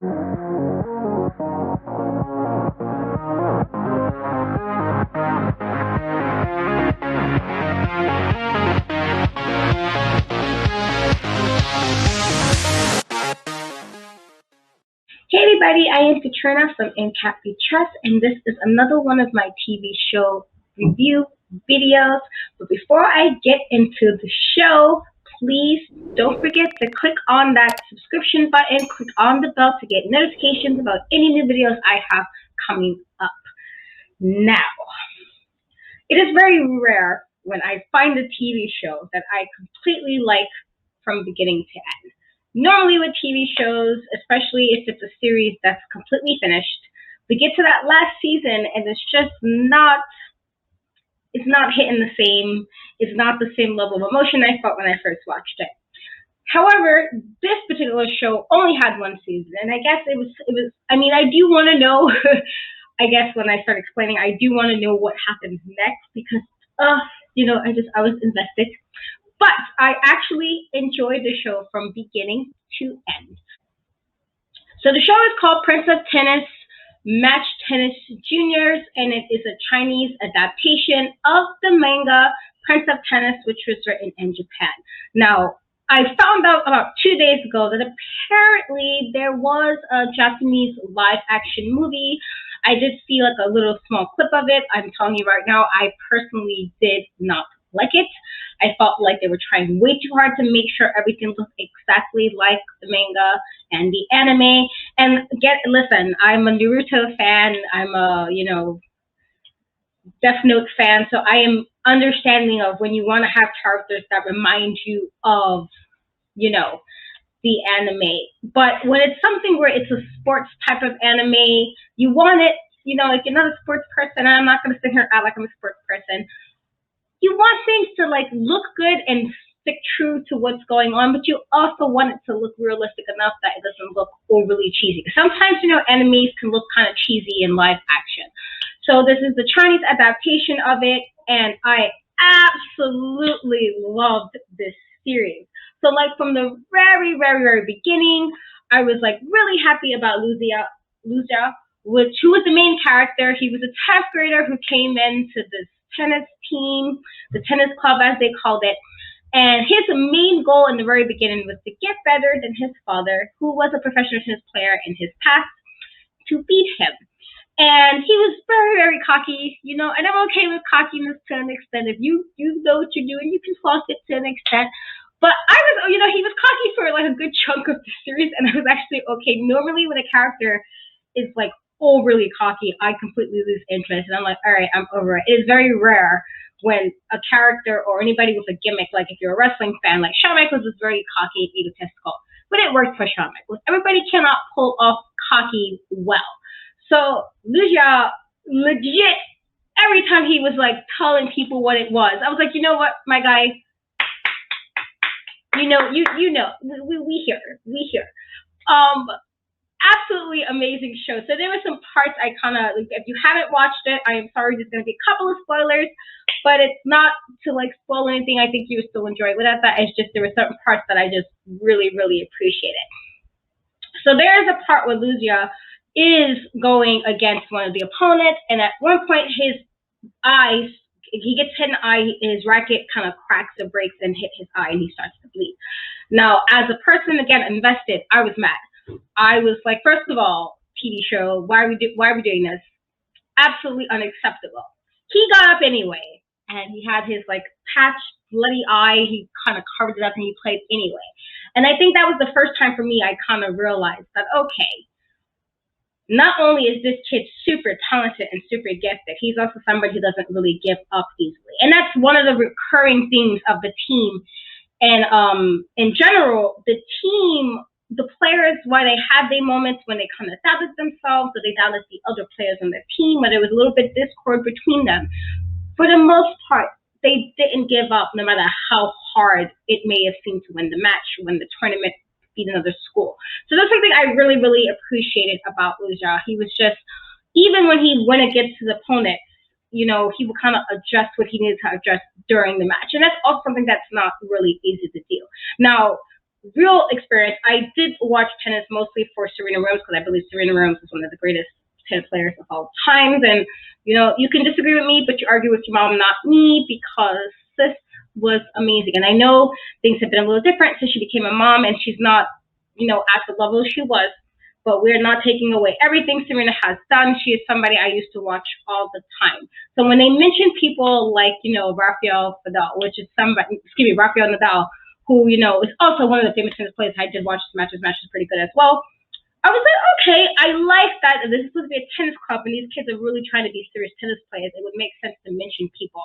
Hey everybody, I am Katrina from InCat Trust, and this is another one of my TV show review videos. But before I get into the show, please don't forget to click on that subscription button, click on the bell to get notifications about any new videos I have coming up. Now, it is very rare when I find a TV show that I completely like from beginning to end. Normally with TV shows, especially if it's a series that's completely finished, we get to that last season and it's not hitting the same, it's not the same level of emotion I felt when I first watched it. However, this particular show only had one season, and I guess it was, I mean, I do want to know, I guess when I start explaining, I do want to know what happens next because, I was invested. But I actually enjoyed the show from beginning to end. So the show is called Prince of Tennis Match Tennis Juniors, and it is a Chinese adaptation of the manga Prince of Tennis, which was written in Japan. Now, I found out about 2 days ago that apparently there was a Japanese live action movie. I did see like a little small clip of it. I'm telling you right now, I personally did not like it. I felt like they were trying way too hard to make sure everything looked exactly like the manga and the anime. And listen, I'm a Naruto fan. I'm a, Death Note fan. So I am understanding of when you want to have characters that remind you of, the anime. But when it's something where it's a sports type of anime, you want it, like you're not a sports person, and I'm not going to sit here and act like I'm a sports person. You want things to like look good and stick true to what's going on, but you also want it to look realistic enough that it doesn't look overly cheesy. Sometimes, animes can look kind of cheesy in live action. So this is the Chinese adaptation of it, and I absolutely loved this series. So like from the very, very, very beginning, I was like really happy about Lucia, who was the main character. He was a 10th grader who came into this tennis team, the tennis club as they called it. And his main goal in the very beginning was to get better than his father, who was a professional tennis player in his past, to beat him. And he was very, very cocky, and I'm okay with cockiness to an extent. If you know what you're doing, you can flaunt it to an extent. But I was, he was cocky for like a good chunk of the series, and I was actually okay. Normally when a character is like overly cocky, I completely lose interest, and I'm like, all right, I'm over it. It is very rare when a character or anybody with a gimmick, like if you're a wrestling fan, like Shawn Michaels was very cocky and egotistical, but it worked for Shawn Michaels. Everybody cannot pull off cocky well. So Lucia, legit, every time he was like telling people what it was, I was like, you know what, my guy, we hear. Absolutely amazing show. So there were some parts I kind of, if you haven't watched it, I am sorry, there's going to be a couple of spoilers, but it's not to like spoil anything. I think you would still enjoy it. Without that, it's just there were certain parts that I just really, really appreciated. So there is a part where Lucia is going against one of the opponents, and at one point his eyes, he gets hit in the eye, his racket kind of cracks or breaks and hit his eye, and he starts to bleed. Now, as a person, again, invested, I was mad. I was like, first of all, TV show, why are we doing this? Absolutely unacceptable. He got up anyway, and he had his like patched, bloody eye. He kind of covered it up, and he played anyway. And I think that was the first time for me I kind of realized that, okay, not only is this kid super talented and super gifted, he's also somebody who doesn't really give up easily. And that's one of the recurring themes of the team. And in general, the team, the players, why they had their moments when they kind of doubted themselves, or they doubted the other players on their team, where there was a little bit discord between them. For the most part, they didn't give up, no matter how hard it may have seemed to win the match, win the tournament, beat another school. So that's something I really, really appreciated about Lucia. He was just, even when he went against his opponent, he would kind of adjust what he needed to adjust during the match. And that's also something that's not really easy to do. Now, real experience, I did watch tennis mostly for Serena Williams because I believe Serena Williams is one of the greatest tennis players of all times. And, you can disagree with me, but you argue with your mom, not me, because sis was amazing. And I know things have been a little different since she became a mom and she's not, at the level she was. But we're not taking away everything Serena has done. She is somebody I used to watch all the time. So when they mention people like, Rafael Nadal, which is Rafael Nadal, who, is also one of the famous tennis players. I did watch his matches. Match is pretty good as well. I was like, okay, I like that. This is supposed to be a tennis club, and these kids are really trying to be serious tennis players. It would make sense to mention people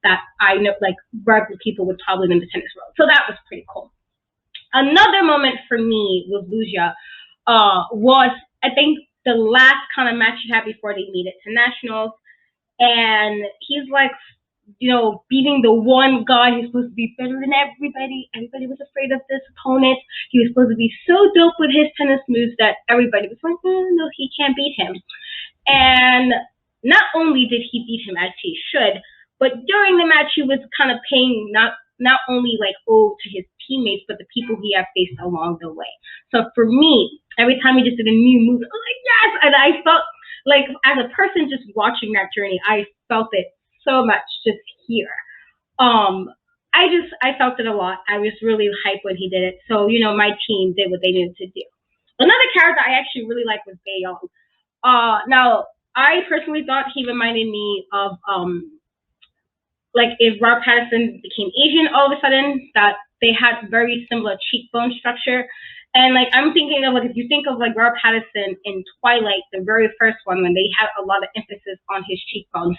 that I know, like regular people would probably in the tennis world. So that was pretty cool. Another moment for me with Lucia was, I think, the last kind of match he had before they made it to nationals. And he's like, beating the one guy who's supposed to be better than everybody. Everybody was afraid of this opponent. He was supposed to be so dope with his tennis moves that everybody was like, no, he can't beat him. And not only did he beat him as he should, but during the match he was kind of paying not only like to his teammates, but the people he had faced along the way. So for me, every time he just did a new move, I was like, yes! And I felt like, as a person just watching that journey, I felt it so much just here. I felt it a lot. I was really hyped when he did it. So, my team did what they needed to do. Another character I actually really liked was Baeong. Now, I personally thought he reminded me of, like if Rob Pattinson became Asian all of a sudden, that they had very similar cheekbone structure. And like I'm thinking of, like, if you think of like Rob Pattinson in Twilight, the very first one, when they had a lot of emphasis on his cheekbones.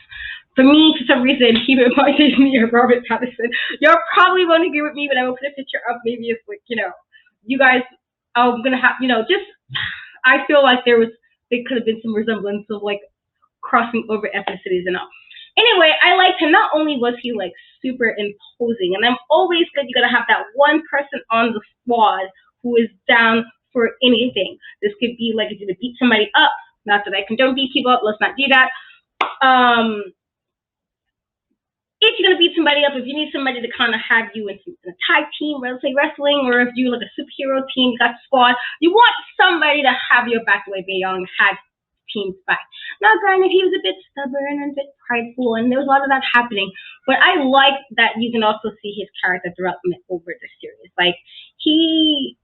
For me, for some reason, he reminded me of Robert Pattinson. Y'all probably won't agree with me, but I will put a picture up. Maybe it's like, you guys, I'm gonna have, just, I feel like there could have been some resemblance of like crossing over ethnicities and all. Anyway, I liked him. Not only was he like super imposing, and I'm always good. You gotta have that one person on the squad who is down for anything. This could be like if you're gonna beat somebody up. Not that I condone beat people up. Let's not do that. If you're gonna beat somebody up, if you need somebody to kind of have you in a tag team, let's say wrestling, or if you like a superhero team, you got a squad, you want somebody to have your back the way Baeong had team's back. Now, granted, he was a bit stubborn and a bit prideful, and there was a lot of that happening. But I like that you can also see his character development over the series. Like, he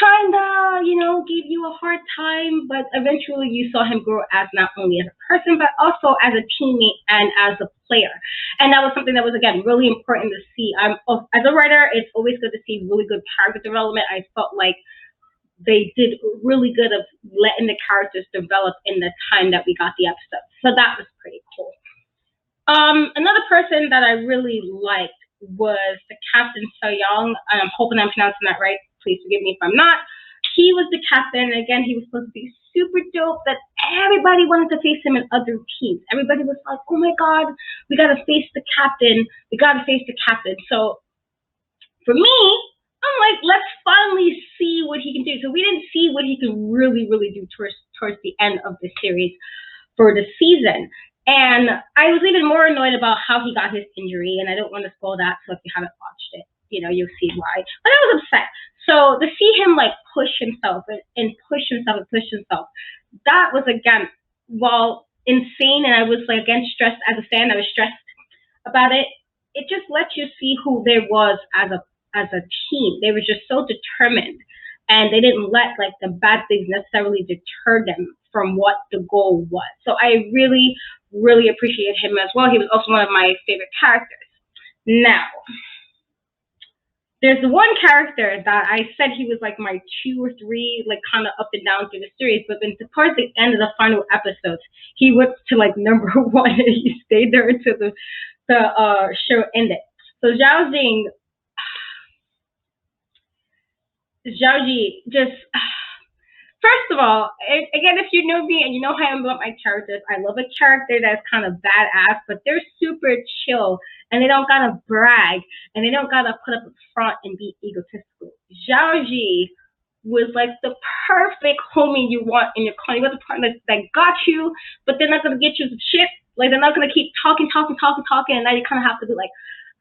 kind of, gave you a hard time, but eventually you saw him grow as not only as a person, but also as a teammate and as a player. And that was something that was, again, really important to see. As a writer, it's always good to see really good character development. I felt like they did really good of letting the characters develop in the time that we got the episode. So that was pretty cool. Another person that I really liked was the Captain Soyoung. I'm hoping I'm pronouncing that right. Please forgive me if I'm not. He was the captain. Again, he was supposed to be super dope, that everybody wanted to face him in other teams. Everybody was like, oh my God, we got to face the captain. We got to face the captain. So for me, I'm like, let's finally see what he can do. So we didn't see what he could really, really do towards the end of the series for the season. And I was even more annoyed about how he got his injury, and I don't want to spoil that, so if you haven't watched it, you'll see why. But I was upset. So to see him like push himself and push himself and push himself, that was, again, while insane, and I was like, again, stressed as a fan, I was stressed about it. It just lets you see who there was as a team. They were just so determined, and they didn't let like the bad things necessarily deter them from what the goal was. So I really, really appreciated him as well. He was also one of my favorite characters. Now, there's one character that I said he was like my 2 or 3, like kind of up and down through the series, but then towards the end of the final episodes, he went to like number 1, and he stayed there until the show ended. So Zhao Ji, just, first of all, again, if you know me and you know how I am about my characters, I love a character that's kind of badass, but they're super chill, and they don't gotta brag, and they don't gotta put up a front and be egotistical. Zhao Ji was like the perfect homie you want in your corner. You want the partner that got you, but they're not gonna get you some shit. Like, they're not gonna keep talking, and now you kind of have to be like,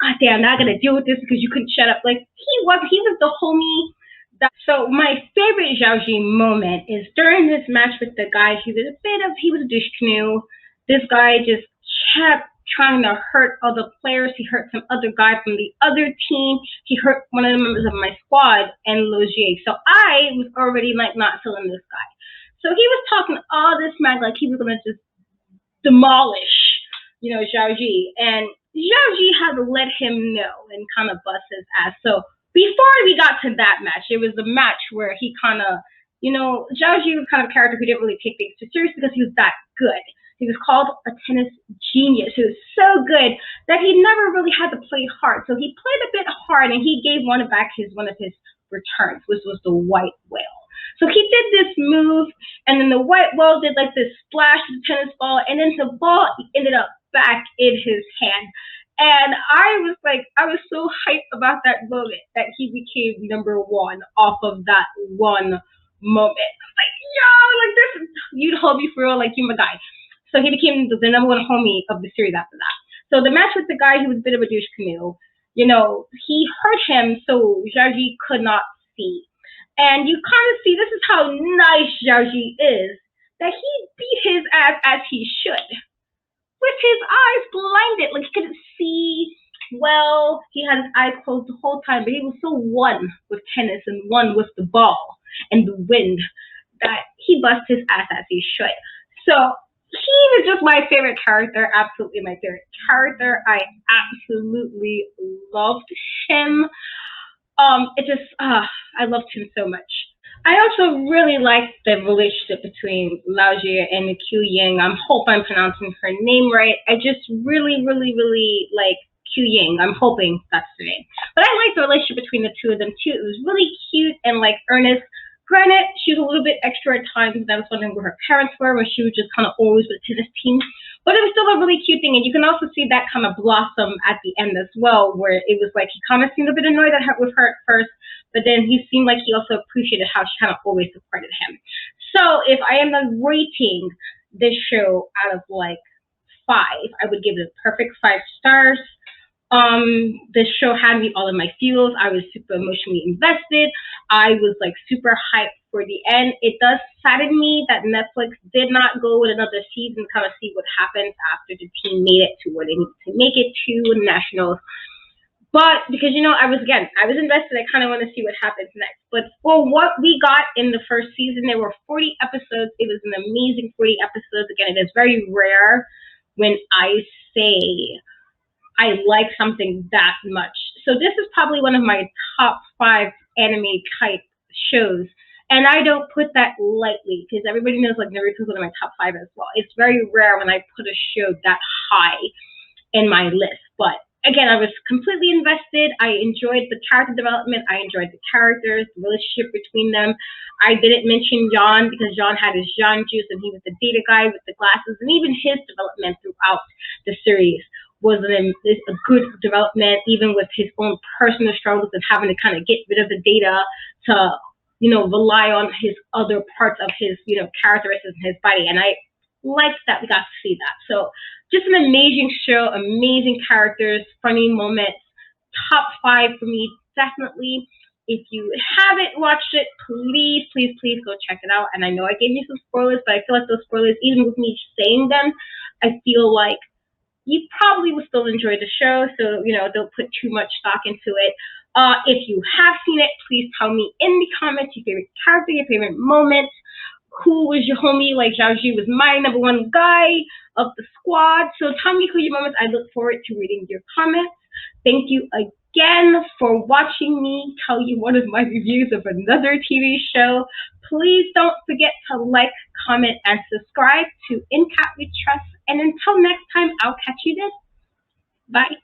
God damn, now I gotta deal with this because you couldn't shut up. Like he was the homie. So my favorite Zhaoji moment is during this match with the guy. He was a douche canoe. This guy just kept trying to hurt other players. He hurt some other guy from the other team. He hurt one of the members of my squad and Logier. So I was already like not feeling this guy. So he was talking all this smack like he was gonna just demolish, Zhaoji. And Zhaoji had to let him know and kind of bust his ass. So before we got to that match, it was the match where he kind of, Zhaoji was kind of a character who didn't really take things too serious because he was that good. He was called a tennis genius. He was so good that he never really had to play hard. So he played a bit hard, and he gave one of his returns, which was the white whale. So he did this move, and then the white whale did like this splash with the tennis ball, and then the ball ended up back in his hand. And I was so hyped about that moment that he became number one off of that one moment. Like, yo, like this, you'd hold me for real, like you my guy. So he became the number one homie of the series after that. So the match with the guy who was a bit of a douche canoe, he hurt him so Zhaoji could not see. And you kind of see this is how nice Zhaoji is, that he beat his ass as he should. With his eyes blinded, like he couldn't see well. He had his eyes closed the whole time, but he was so one with tennis and one with the ball and the wind that he bust his ass as he should. So he was just my favorite character, absolutely my favorite character. I absolutely loved him. I loved him so much. I also really liked the relationship between Lao Jie and Q Ying. I hope I'm pronouncing her name right. I just really, really, really like Q Ying. I'm hoping that's the name. But I liked the relationship between the two of them too. It was really cute and like earnest. Granted, she was a little bit extra at times, and I was wondering where her parents were, where she was just kind of always with the tennis team. But it was still a really cute thing, and you can also see that kind of blossom at the end as well, where it was like he kind of seemed a bit annoyed with her at first, but then he seemed like he also appreciated how she kind of always supported him. So if I am rating this show out of like 5, I would give it a perfect 5 stars. This show had me all in my feels. I was super emotionally invested. I was like super hyped for the end. It does sadden me that Netflix did not go with another season, kind of see what happens after the team made it to where they needed to make it to nationals. But because I was invested. I kind of want to see what happens next. But for what we got in the first season, there were 40 episodes. It was an amazing 40 episodes. Again, it is very rare when I say I like something that much. So this is probably one of my top 5 anime type shows. And I don't put that lightly because everybody knows like Naruto is one of my top 5 as well. It's very rare when I put a show that high in my list. But again, I was completely invested. I enjoyed the character development. I enjoyed the characters, the relationship between them. I didn't mention John because John had his John juice and he was the data guy with the glasses, and even his development throughout the series was a good development, even with his own personal struggles and having to kind of get rid of the data to, rely on his other parts of his, characteristics in his body. And I liked that we got to see that. So just an amazing show, amazing characters, funny moments, top 5 for me, definitely. If you haven't watched it, please, please, please go check it out. And I know I gave you some spoilers, but I feel like those spoilers, even with me saying them, I feel like you probably will still enjoy the show. So, don't put too much stock into it. If you have seen it, please tell me in the comments your favorite character, your favorite moment. Who was your homie? Like Zhaoji was my number 1 guy of the squad. So tell me who your moments. I look forward to reading your comments. Thank you again for watching me tell you one of my reviews of another TV show. Please don't forget to like, comment, and subscribe to In Cat We Trust. And until next time, I'll catch you then. Bye.